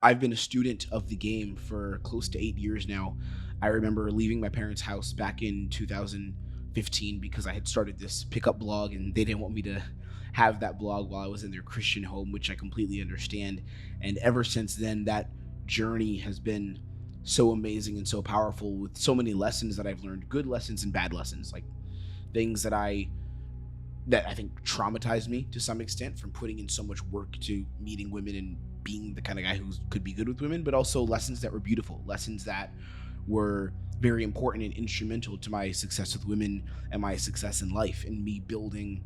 I've been a student of the game for close to 8 years now. I remember leaving my parents' house back in 2015 because I had started this pickup blog and they didn't want me to have that blog while I was in their Christian home, which I completely understand. And ever since then, that journey has been so amazing and so powerful with so many lessons that I've learned, good lessons and bad lessons, like things that I think traumatized me to some extent from putting in so much work to meeting women and being the kind of guy who could be good with women, but also lessons that were beautiful, lessons that were very important and instrumental to my success with women and my success in life and me building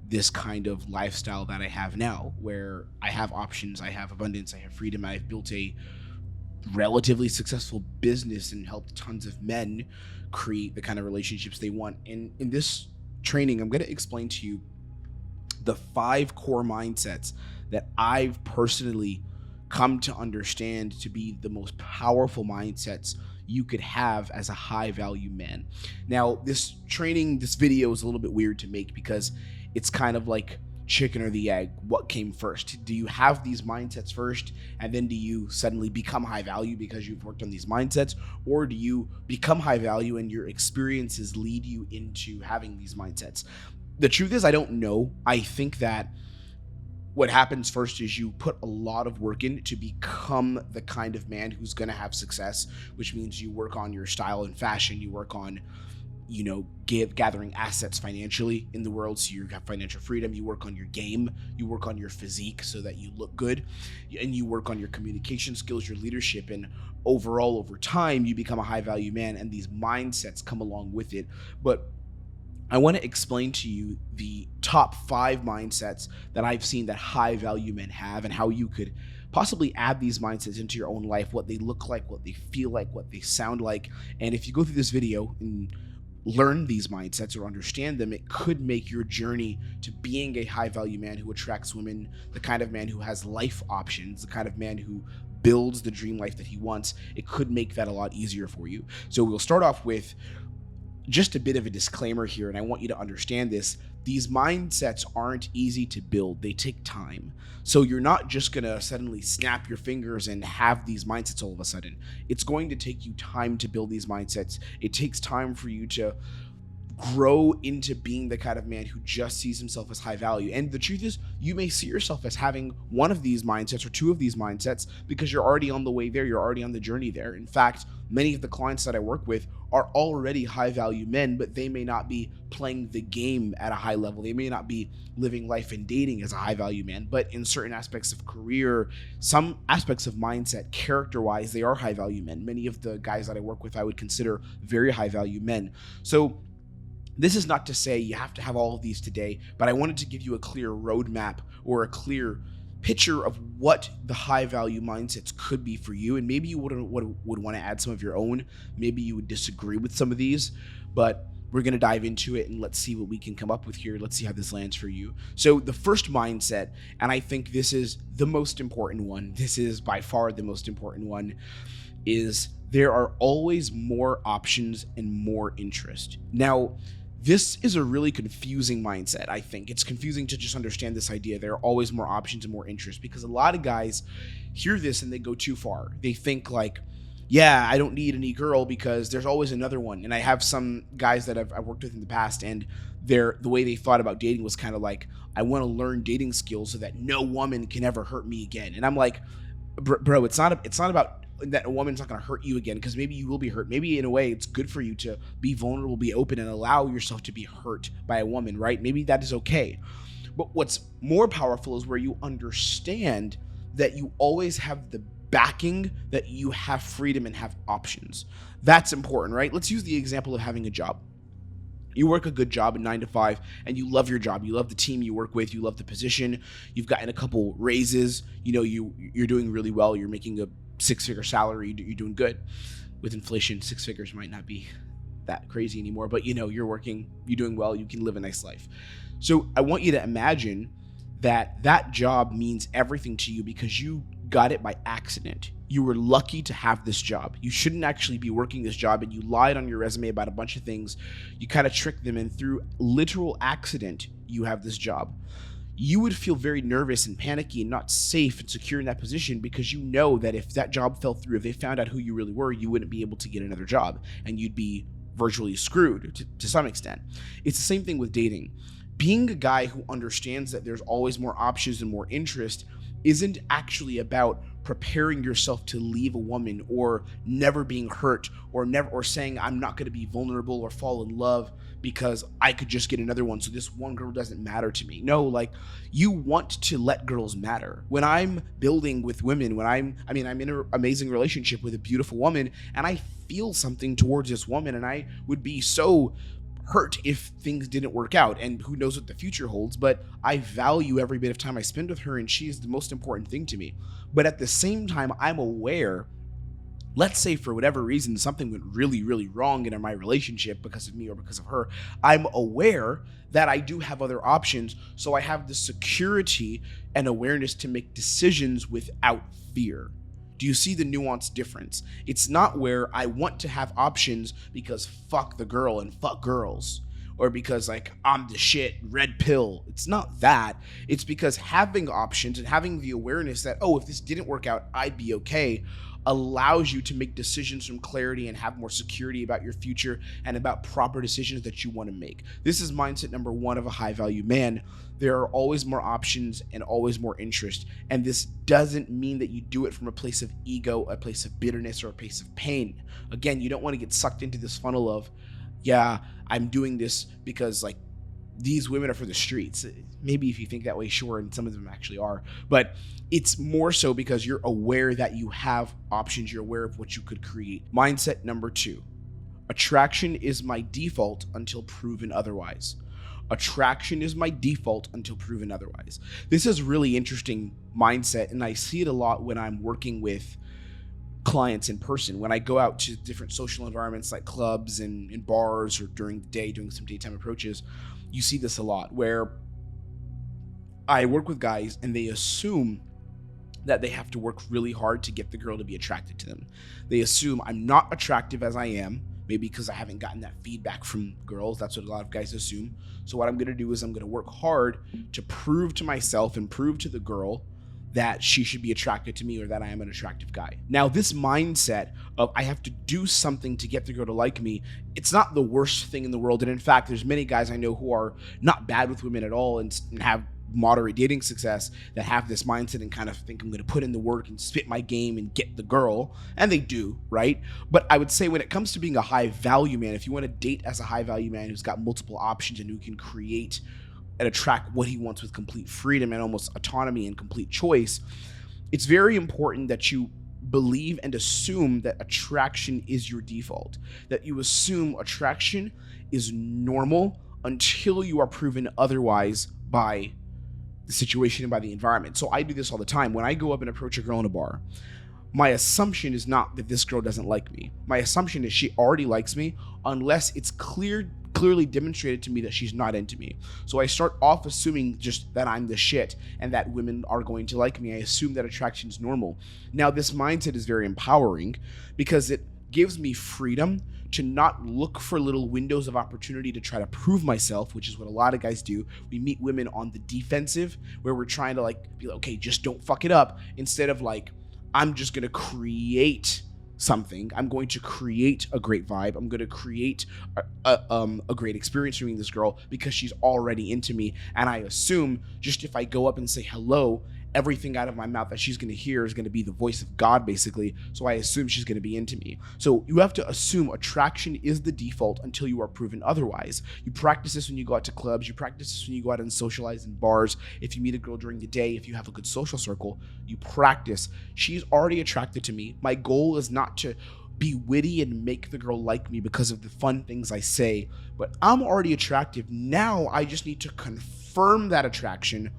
this kind of lifestyle that I have now, where I have options, I have abundance, I have freedom. I've built a relatively successful business and helped tons of men create the kind of relationships they want. And in this training, I'm going to explain to you the 5 core mindsets that I've personally come to understand to be the most powerful mindsets you could have as a high value man. Now, this video is a little bit weird to make because it's kind of like chicken or the egg. What came first? Do you have these mindsets first and then do you suddenly become high value because you've worked on these mindsets, or do you become high value and your experiences lead you into having these mindsets? The truth is, I don't know. I think that what happens first is you put a lot of work in to become the kind of man who's going to have success, which means you work on your style and fashion, you work on gathering assets financially in the world so you have financial freedom. You work on your game, you work on your physique so that you look good, and you work on your communication skills, your leadership, and overall over time you become a high value man, and these mindsets come along with it. But I want to explain to you the top 5 mindsets that I've seen that high value men have and how you could possibly add these mindsets into your own life, what they look like, what they feel like, what they sound like. And if you go through this video and learn these mindsets or understand them, it could make your journey to being a high value man who attracts women, the kind of man who has life options, the kind of man who builds the dream life that he wants. It could make that a lot easier for you. So we'll start off with just a bit of a disclaimer here, and I want you to understand this. These mindsets aren't easy to build. They take time. So you're not just going to suddenly snap your fingers and have these mindsets all of a sudden. It's going to take you time to build these mindsets. It takes time for you to grow into being the kind of man who just sees himself as high value. And the truth is, you may see yourself as having one of these mindsets or 2 of these mindsets because you're already on the way there. You're already on the journey there. In fact, many of the clients that I work with are already high value men, but they may not be playing the game at a high level. They may not be living life and dating as a high value man, but in certain aspects of career, some aspects of mindset, character-wise, they are high value men. Many of the guys that I work with, I would consider very high value men. So this is not to say you have to have all of these today, but I wanted to give you a clear roadmap or a clear picture of what the high value mindsets could be for you. And maybe you would want to add some of your own. Maybe you would disagree with some of these, but we're going to dive into it and let's see what we can come up with here. Let's see how this lands for you. So the first mindset, and I think this is the most important one, this is by far the most important one, is there are always more options and more interest. Now, this is a really confusing mindset, I think. It's confusing to just understand this idea. There are always more options and more interest, because a lot of guys hear this and they go too far. They think like, yeah, I don't need any girl because there's always another one. And I have some guys that I've worked with in the past, and the way they thought about dating was kind of like, I want to learn dating skills so that no woman can ever hurt me again. And I'm like, bro, it's not about that a woman's not going to hurt you again, because maybe you will be hurt. Maybe in a way it's good for you to be vulnerable, be open, and allow yourself to be hurt by a woman, right? Maybe that is okay. But what's more powerful is where you understand that you always have the backing, that you have freedom and have options. That's important, right? Let's use the example of having a job. You work a good job, a 9 to 5, and you love your job. You love the team you work with. You love the position. You've gotten a couple raises. You're doing really well. You're making a 6-figure salary. You're doing good. With inflation, 6 figures might not be that crazy anymore, but you're working, you're doing well, you can live a nice life. So I want you to imagine that job means everything to you because you got it by accident. You were lucky to have this job. You shouldn't actually be working this job, and you lied on your resume about a bunch of things. You kind of tricked them, and through literal accident, you have this job. you would feel very nervous and panicky and not safe and secure in that position, because you know that if that job fell through, if they found out who you really were, you wouldn't be able to get another job and you'd be virtually screwed to some extent. It's the same thing with dating. Being a guy who understands that there's always more options and more interest isn't actually about preparing yourself to leave a woman or never being hurt or saying I'm not going to be vulnerable or fall in love because I could just get another one, so this one girl doesn't matter to me. No, like, you want to let girls matter. When I'm building with women, I'm in an amazing relationship with a beautiful woman and I feel something towards this woman, and I would be so hurt if things didn't work out, and who knows what the future holds, but I value every bit of time I spend with her, and she is the most important thing to me. But at the same time, I'm aware, let's say for whatever reason something went really, really wrong in my relationship because of me or because of her, I'm aware that I do have other options, so I have the security and awareness to make decisions without fear. Do you see the nuanced difference? It's not where I want to have options because fuck the girl and fuck girls, or because like I'm the shit, red pill. It's not that. It's because having options and having the awareness that, oh, if this didn't work out, I'd be okay, allows you to make decisions from clarity and have more security about your future and about proper decisions that you want to make. This is mindset number one of a high value man. There are always more options and always more interest. And this doesn't mean that you do it from a place of ego, a place of bitterness, or a place of pain. Again, you don't want to get sucked into this funnel of, yeah, I'm doing this because like these women are for the streets. Maybe if you think that way, sure, and some of them actually are, but it's more so because you're aware that you have options, you're aware of what you could create. Mindset number two, attraction is my default until proven otherwise. Attraction is my default until proven otherwise. This is really interesting mindset, and I see it a lot when I'm working with clients in person. When I go out to different social environments like clubs and bars, or during the day doing some daytime approaches, you see this a lot where I work with guys and they assume that they have to work really hard to get the girl to be attracted to them. They assume I'm not attractive as I am, maybe because I haven't gotten that feedback from girls. That's what a lot of guys assume. So what I'm going to do is I'm going to work hard to prove to myself and prove to the girl that she should be attracted to me, or that I am an attractive guy. Now, this mindset of I have to do something to get the girl to like me, it's not the worst thing in the world. And in fact, there's many guys I know who are not bad with women at all and have moderate dating success that have this mindset and kind of think I'm going to put in the work and spit my game and get the girl, and they do, right? But I would say when it comes to being a high value man, if you want to date as a high value man who's got multiple options and who can create and attract what he wants with complete freedom and almost autonomy and complete choice, it's very important that you believe and assume that attraction is your default, that you assume attraction is normal until you are proven otherwise by the situation and by the environment. So I do this all the time. When I go up and approach a girl in a bar, my assumption is not that this girl doesn't like me. My assumption is she already likes me unless it's clearly demonstrated to me that she's not into me. So I start off assuming just that I'm the shit and that women are going to like me. I assume that attraction is normal. Now, this mindset is very empowering because it gives me freedom to not look for little windows of opportunity to try to prove myself, which is what a lot of guys do. We meet women on the defensive where we're trying to like be like, okay, just don't fuck it up, instead of like, I'm just going to create something. I'm going to create a great vibe. I'm going to create a great experience for meeting this girl because she's already into me. And I assume just if I go up and say hello, everything out of my mouth that she's going to hear is going to be the voice of God, basically. So I assume she's going to be into me. So you have to assume attraction is the default until you are proven otherwise. You practice this when you go out to clubs. You practice this when you go out and socialize in bars. If you meet a girl during the day, if you have a good social circle, you practice. She's already attracted to me. My goal is not to be witty and make the girl like me because of the fun things I say, but I'm already attractive. Now I just need to confirm that attraction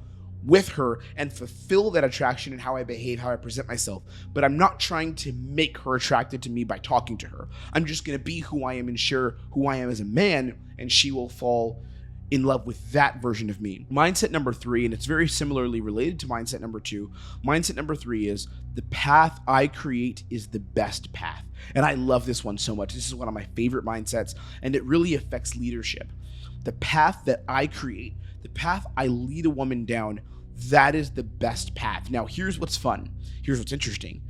with her and fulfill that attraction in how I behave, how I present myself. But I'm not trying to make her attracted to me by talking to her. I'm just going to be who I am and share who I am as a man, and she will fall in love with that version of me. Mindset number three, and it's very similarly related to mindset number two. Mindset number three is the path I create is the best path. And I love this one so much. This is one of my favorite mindsets, and it really affects leadership. The path that I create, the path I lead a woman down, that is the best path. Now, here's what's fun. Here's what's interesting.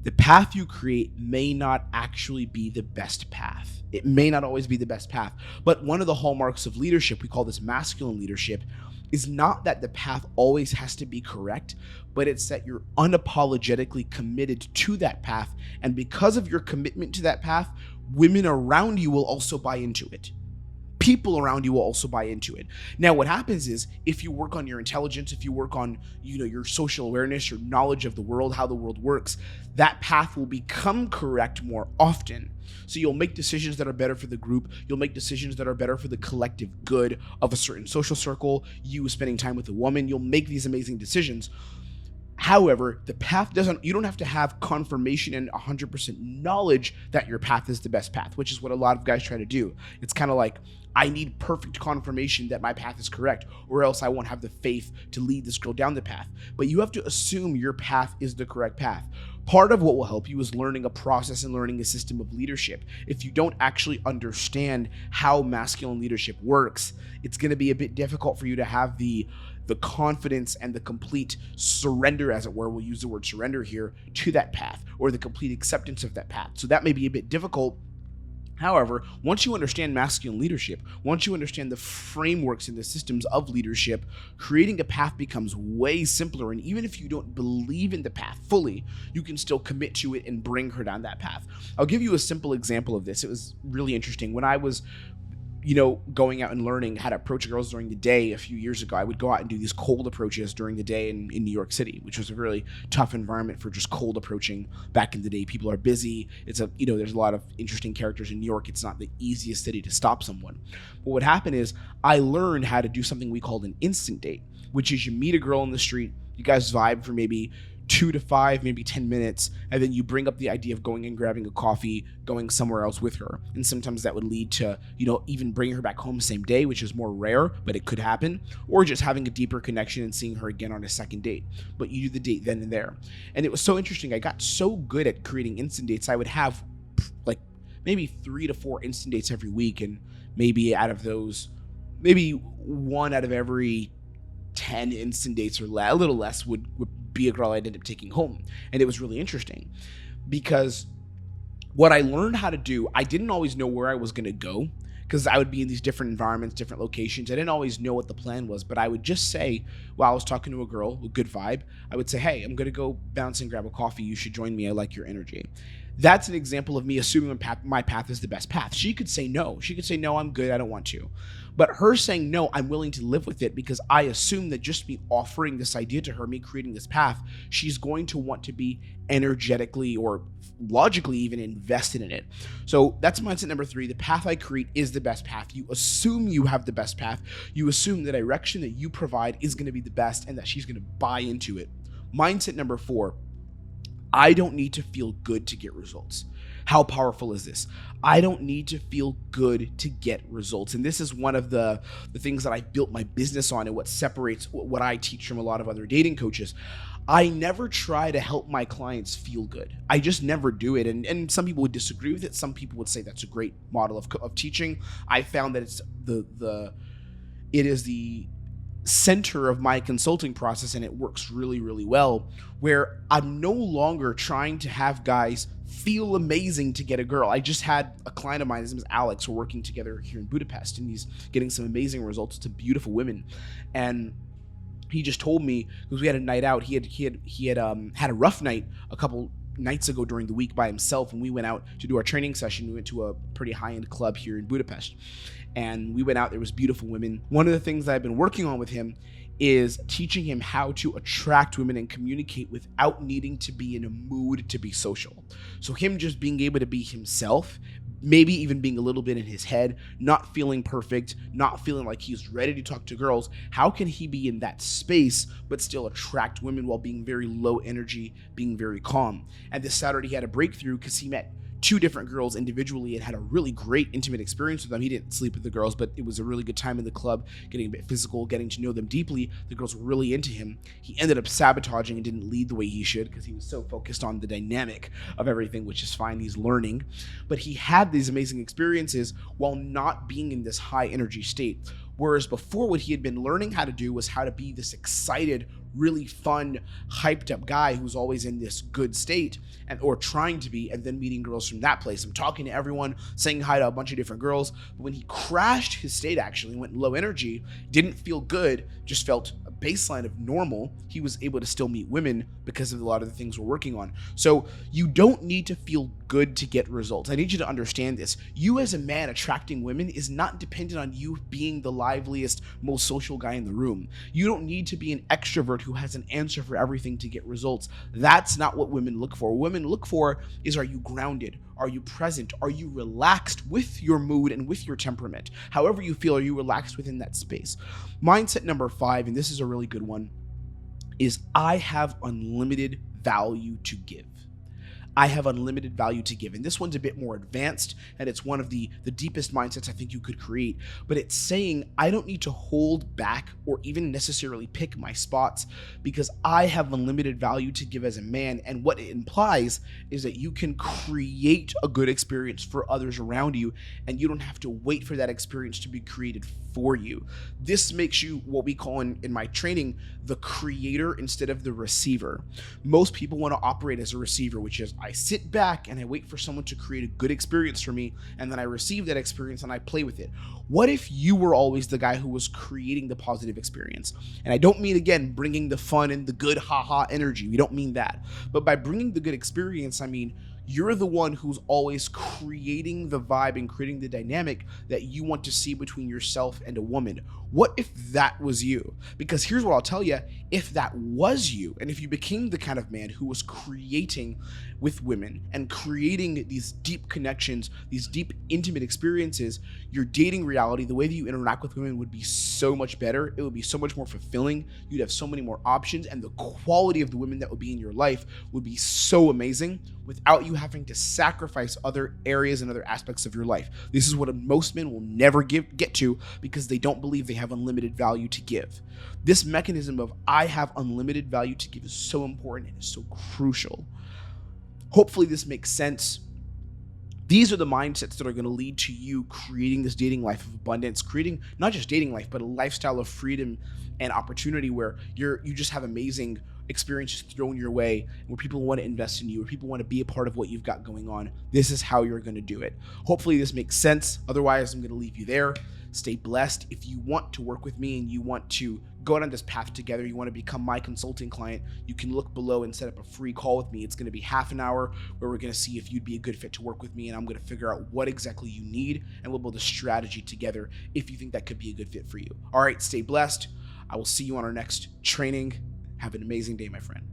The path you create may not actually be the best path. It may not always be the best path. But one of the hallmarks of leadership, we call this masculine leadership, is not that the path always has to be correct, but it's that you're unapologetically committed to that path. And because of your commitment to that path, women around you will also buy into it. People around you will also buy into it. Now, what happens is if you work on your intelligence, if you work on, your social awareness, your knowledge of the world, how the world works, that path will become correct more often. So you'll make decisions that are better for the group. You'll make decisions that are better for the collective good of a certain social circle. You spending time with a woman, you'll make these amazing decisions. However, the path you don't have to have confirmation and 100% knowledge that your path is the best path, which is what a lot of guys try to do. It's kind of like, I need perfect confirmation that my path is correct, or else I won't have the faith to lead this girl down the path. But you have to assume your path is the correct path. Part of what will help you is learning a process and learning a system of leadership. If you don't actually understand how masculine leadership works, it's going to be a bit difficult for you to have the confidence and the complete surrender, as it were, we'll use the word surrender here, to that path, or the complete acceptance of that path. So that may be a bit difficult. However, once you understand masculine leadership, once you understand the frameworks and the systems of leadership, creating a path becomes way simpler. And even if you don't believe in the path fully, you can still commit to it and bring her down that path. I'll give you a simple example of this. It was really interesting. When I was going out and learning how to approach girls during the day a few years ago, I would go out and do these cold approaches during the day in New York City, which was a really tough environment for just cold approaching back in the day. People are busy. There's a lot of interesting characters in New York. It's not the easiest city to stop someone. But what happened is I learned how to do something we called an instant date, which is you meet a girl on the street, you guys vibe for maybe 2 to 5, maybe 10 minutes, and then you bring up the idea of going and grabbing a coffee, going somewhere else with her. And sometimes that would lead to, even bringing her back home the same day, which is more rare, but it could happen, or just having a deeper connection and seeing her again on a second date. But you do the date then and there. And it was so interesting. I got so good at creating instant dates. I would have like maybe 3 to 4 instant dates every week, and maybe out of those, maybe 1 out of every 10 instant dates or a little less would be a girl I'd end up taking home. And it was really interesting because what I learned how to do, I didn't always know where I was going to go because I would be in these different environments, different locations. I didn't always know what the plan was, but I would just say, while I was talking to a girl with good vibe, I would say, hey, I'm going to go bounce and grab a coffee. You should join me. I like your energy. That's an example of me assuming my path is the best path. She could say no. She could say, no, I'm good. I don't want to. But her saying no, I'm willing to live with it because I assume that just me offering this idea to her, me creating this path, she's going to want to be energetically or logically even invested in it. So that's mindset number 3. The path I create is the best path. You assume you have the best path. You assume the direction that you provide is going to be the best and that she's going to buy into it. Mindset number 4. I don't need to feel good to get results. How powerful is this? I don't need to feel good to get results. And this is one of the things that I built my business on and what separates what I teach from a lot of other dating coaches. I never try to help my clients feel good. I just never do it. And some people would disagree with it. Some people would say that's a great model of teaching. I found that it is the center of my consulting process, and it works really, really well, where I'm no longer trying to have guys feel amazing to get a girl. I just had a client of mine, his name is Alex. We're working together here in Budapest, and he's getting some amazing results to beautiful women. And he just told me, because we had a night out, he had a rough night a couple nights ago during the week by himself, and we went out to do our training session. We went to a pretty high-end club here in Budapest, and we went out. There was beautiful women. One of the things that I've been working on with him is teaching him how to attract women and communicate without needing to be in a mood to be social. So him just being able to be himself, maybe even being a little bit in his head, not feeling perfect, not feeling like he's ready to talk to girls. How can he be in that space but still attract women while being very low energy, being very calm? And this Saturday he had a breakthrough because he met 2 different girls individually and had a really great intimate experience with them. He didn't sleep with the girls, but it was a really good time in the club, getting a bit physical, getting to know them deeply. The girls were really into him. He ended up sabotaging and didn't lead the way he should because he was so focused on the dynamic of everything, which is fine. He's learning. But he had these amazing experiences while not being in this high energy state. Whereas before, what he had been learning how to do was how to be this excited, really fun, hyped up guy who's always in this good state, and or trying to be, and then meeting girls from that place. I'm talking to everyone, saying hi to a bunch of different girls. But when he crashed his state, actually went low energy, didn't feel good, just felt a baseline of normal, he was able to still meet women because of a lot of the things we're working on. So you don't need to feel good to get results. I need you to understand this. You as a man attracting women is not dependent on you being the liveliest, most social guy in the room. You don't need to be an extrovert who has an answer for everything to get results. That's not what women look for. What women look for is, are you grounded? Are you present? Are you relaxed with your mood and with your temperament? However you feel, are you relaxed within that space? Mindset number 5, and this is a really good one, is I have unlimited value to give. I have unlimited value to give. And this one's a bit more advanced, and it's one of the deepest mindsets I think you could create. But it's saying I don't need to hold back or even necessarily pick my spots, because I have unlimited value to give as a man. And what it implies is that you can create a good experience for others around you, and you don't have to wait for that experience to be created for you. This makes you what we call in my training the creator instead of the receiver. Most people want to operate as a receiver, which is I sit back and I wait for someone to create a good experience for me, and then I receive that experience and I play with it. What if you were always the guy who was creating the positive experience? And I don't mean, again, bringing the fun and the good haha energy. We don't mean that. But by bringing the good experience, I mean you're the one who's always creating the vibe and creating the dynamic that you want to see between yourself and a woman. What if that was you? Because here's what I'll tell you, if that was you, and if you became the kind of man who was creating with women and creating these deep connections, these deep intimate experiences, your dating reality, the way that you interact with women would be so much better. It would be so much more fulfilling. You'd have so many more options, and the quality of the women that would be in your life would be so amazing without you having to sacrifice other areas and other aspects of your life. This is what most men will never get to, because they don't believe they have unlimited value to give. This mechanism of I have unlimited value to give is so important and is so crucial. Hopefully this makes sense. These are the mindsets that are going to lead to you creating this dating life of abundance, creating not just dating life, but a lifestyle of freedom and opportunity where you just have amazing experiences thrown your way, where people want to invest in you, where people want to be a part of what you've got going on. This is how you're going to do it. Hopefully this makes sense. Otherwise, I'm going to leave you there. Stay blessed. If you want to work with me and you want to go down this path together, you want to become my consulting client, you can look below and set up a free call with me. It's going to be half an hour where we're going to see if you'd be a good fit to work with me, and I'm going to figure out what exactly you need, and we'll build a strategy together if you think that could be a good fit for you. All right, stay blessed. I will see you on our next training. Have an amazing day, my friend.